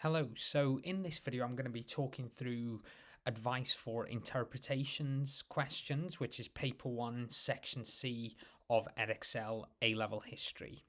Hello, so in this video I'm going to be talking through advice for interpretations questions, which is paper 1, section C of Edexcel A Level History.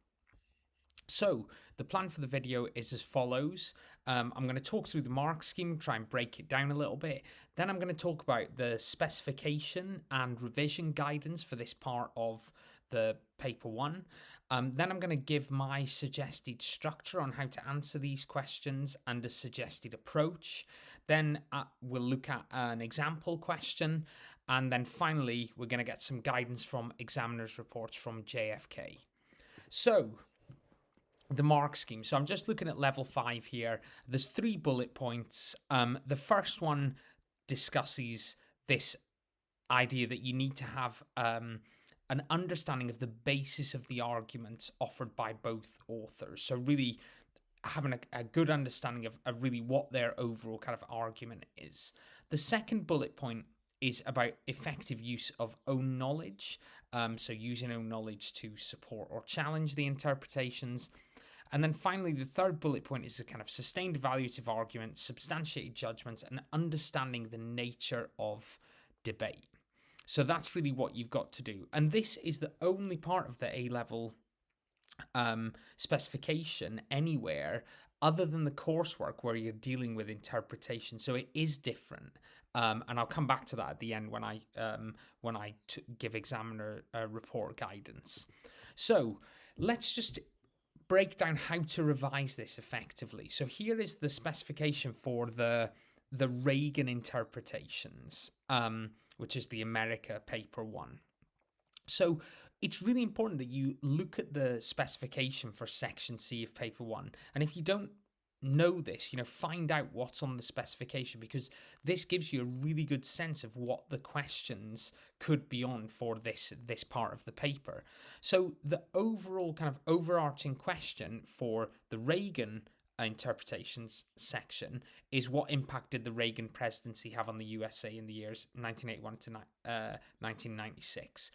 So the plan for the video is as follows. I'm going to talk through the mark scheme, try and break it down a little bit. Then I'm going to talk about the specification and revision guidance for this part of the paper 1. Then I'm going to give my suggested structure on how to answer these questions and a suggested approach. Then we'll look at an example question. And then finally, we're going to get some guidance from examiners' reports from JFK. So the mark scheme. So I'm just looking at level 5 here. There's 3 bullet points. The first one discusses this idea that you need to have an understanding of the basis of the arguments offered by both authors. So really having a good understanding of really what their overall kind of argument is. The second bullet point is about effective use of own knowledge. So using own knowledge to support or challenge the interpretations. And then finally, the third bullet point is a kind of sustained evaluative argument, substantiated judgments, and understanding the nature of debate. So that's really what you've got to do. And this is the only part of the A-level specification anywhere other than the coursework where you're dealing with interpretation. So it is different. And I'll come back to that at the end when I give examiner report guidance. So let's just break down how to revise this effectively. So here is the specification for the Reagan interpretations, which is the America paper 1. So it's really important that you look at the specification for section C of paper 1. And if you don't know this, find out what's on the specification, because this gives you a really good sense of what the questions could be on for this part of the paper. So the overall kind of overarching question for the Reagan interpretations section is what impact did the Reagan presidency have on the USA in the years 1981 to 1996.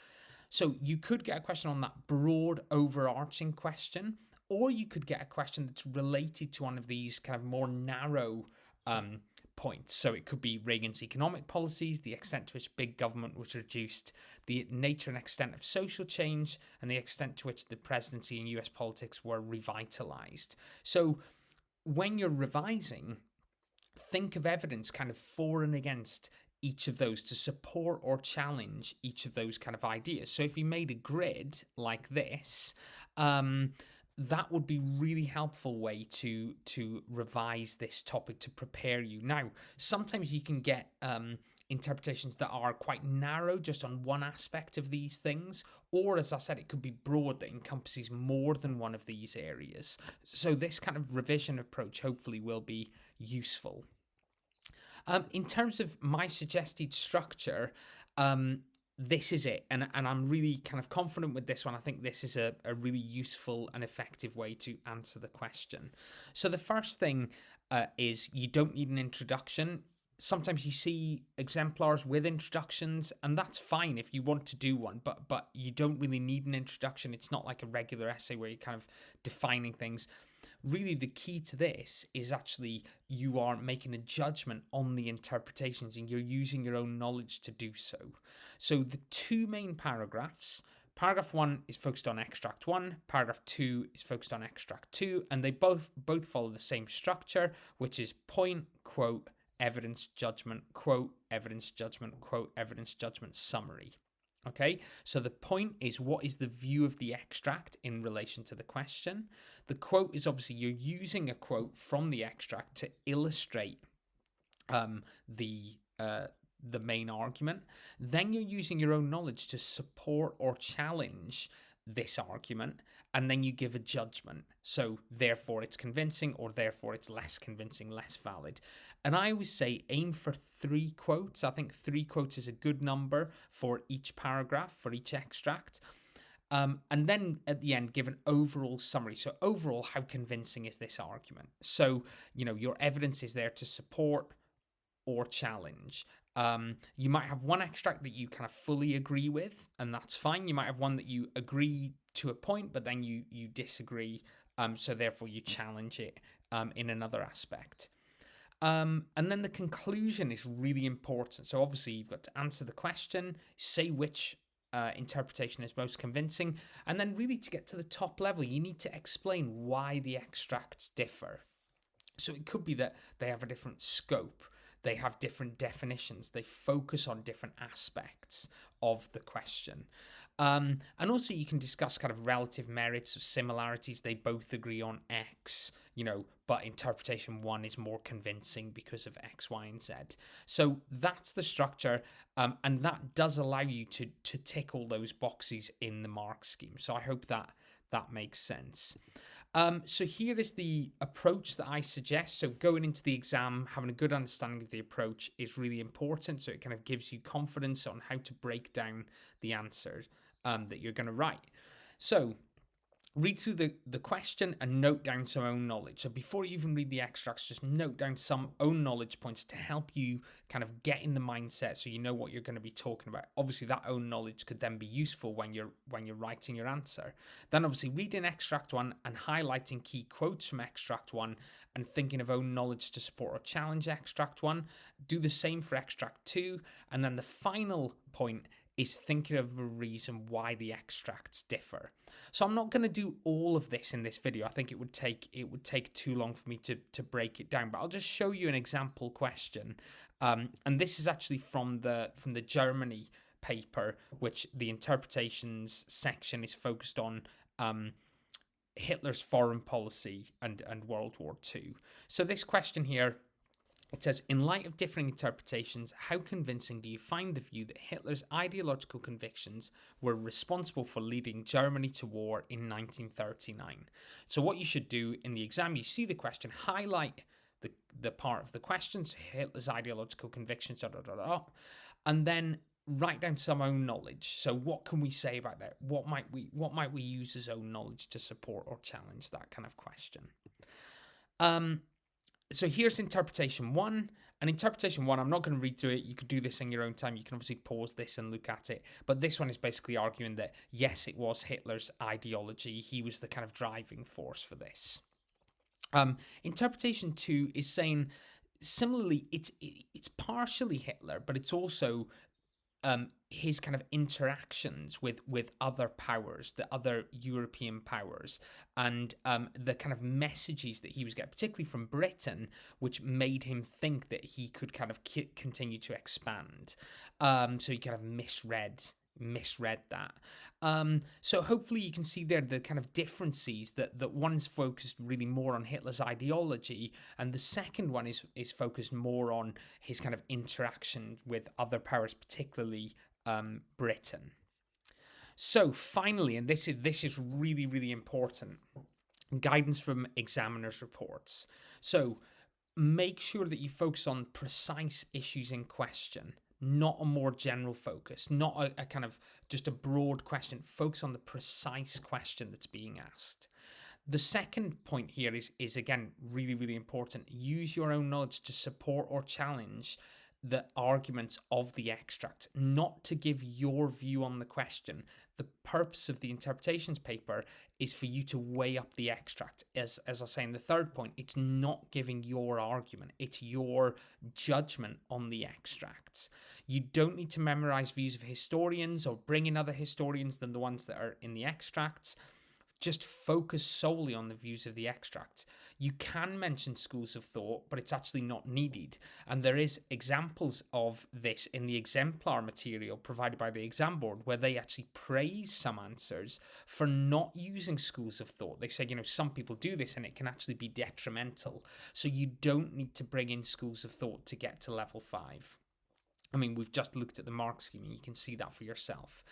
So you could get a question on that broad overarching question, or you could get a question that's related to one of these kind of more narrow points. So it could be Reagan's economic policies, the extent to which big government was reduced, the nature and extent of social change, and the extent to which the presidency and US politics were revitalized. So when you're revising, think of evidence kind of for and against each of those to support or challenge each of those kind of ideas. So if you made a grid like this, that would be really helpful way to revise this topic to prepare you. Now, sometimes you can get interpretations that are quite narrow just on one aspect of these things, or as I said, it could be broad that encompasses more than one of these areas. So this kind of revision approach hopefully will be useful. In terms of my suggested structure, this is it, and I'm really kind of confident with this one. I think this is a really useful and effective way to answer the question. So the first thing is you don't need an introduction. Sometimes you see exemplars with introductions, and that's fine if you want to do one, but you don't really need an introduction. It's not like a regular essay where you're kind of defining things. Really, the key to this is actually you are making a judgment on the interpretations and you're using your own knowledge to do so. So the 2 main paragraphs, paragraph 1 is focused on extract 1, paragraph 2 is focused on extract 2, and they both follow the same structure, which is point, quote, evidence, judgment, quote, evidence, judgment, quote, evidence, judgment, summary. Okay, so the point is what is the view of the extract in relation to the question. The quote is obviously you're using a quote from the extract to illustrate the main argument. Then you're using your own knowledge to support or challenge this argument, and then you give a judgment. So therefore it's convincing, or therefore it's less convincing, less valid. And I always say aim for 3 quotes. I think 3 quotes is a good number for each paragraph, for each extract. And then at the end, give an overall summary. So overall, how convincing is this argument? So, your evidence is there to support or challenge. You might have one extract that you kind of fully agree with, and that's fine. You might have one that you agree to a point, but then you disagree So therefore you challenge it in another aspect. And then the conclusion is really important. So obviously you've got to answer the question, say which interpretation is most convincing, and then really to get to the top level, you need to explain why the extracts differ. So it could be that they have a different scope, they have different definitions, they focus on different aspects of the question. And also you can discuss kind of relative merits or similarities. They both agree on X, but interpretation one is more convincing because of X, Y, and Z. So that's the structure, and that does allow you to tick all those boxes in the mark scheme. So I hope that makes sense. So here is the approach that I suggest. So going into the exam, having a good understanding of the approach is really important. So it kind of gives you confidence on how to break down the answer that you're going to write. So read through the question and note down some own knowledge. So before you even read the extracts, just note down some own knowledge points to help you kind of get in the mindset so you know what you're going to be talking about. Obviously, that own knowledge could then be useful when you're writing your answer. Then obviously reading extract one and highlighting key quotes from extract one and thinking of own knowledge to support or challenge extract one. Do the same for extract two. And then the final point is thinking of a reason why the extracts differ. So I'm not going to do all of this in this video. I think it would take too long for me to break it down, but I'll just show you an example question. And this is actually from the Germany paper, which the interpretations section is focused on Hitler's foreign policy and World War II. So this question here, it says, in light of differing interpretations, how convincing do you find the view that Hitler's ideological convictions were responsible for leading Germany to war in 1939? So what you should do in the exam, you see the question, highlight the part of the question, so Hitler's ideological convictions, and then write down some own knowledge. So what can we say about that? What might we use as own knowledge to support or challenge that kind of question? So here's interpretation one. And interpretation one, I'm not going to read through it. You could do this in your own time. You can obviously pause this and look at it. But this one is basically arguing that, yes, it was Hitler's ideology. He was the kind of driving force for this. Interpretation two is saying, similarly, it's partially Hitler, but it's also his kind of interactions with other powers, the other European powers, and the kind of messages that he was getting, particularly from Britain, which made him think that he could kind of continue to expand. So he kind of misread that. So hopefully you can see there the kind of differences that one's focused really more on Hitler's ideology, and the second one is focused more on his kind of interaction with other powers, particularly Britain. So finally, and this is really, really important, guidance from examiners' reports. So make sure that you focus on precise issues in question, not a more general focus, not a kind of just a broad question. Focus on the precise question that's being asked. The second point here is again, really, really important. Use your own knowledge to support or challenge the arguments of the extract, not to give your view on the question. The purpose of the interpretations paper is for you to weigh up the extract. As I say in the third point, it's not giving your argument, it's your judgment on the extracts. You don't need to memorize views of historians or bring in other historians than the ones that are in the extracts. Just focus solely on the views of the extracts. You can mention schools of thought, but it's actually not needed. And there is examples of this in the exemplar material provided by the exam board, where they actually praise some answers for not using schools of thought. They say, some people do this and it can actually be detrimental. So you don't need to bring in schools of thought to get to level 5. I mean, we've just looked at the mark scheme and you can see that for yourself.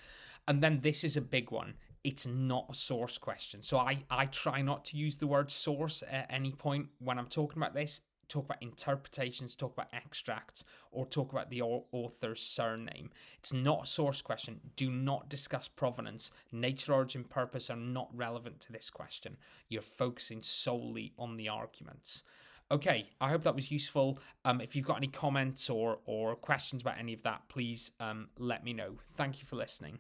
And then this is a big one. It's not a source question. So I try not to use the word source at any point when I'm talking about this. Talk about interpretations, talk about extracts, or talk about the author's surname. It's not a source question. Do not discuss provenance. Nature, origin, purpose are not relevant to this question. You're focusing solely on the arguments. Okay, I hope that was useful. If you've got any comments or questions about any of that, please let me know. Thank you for listening.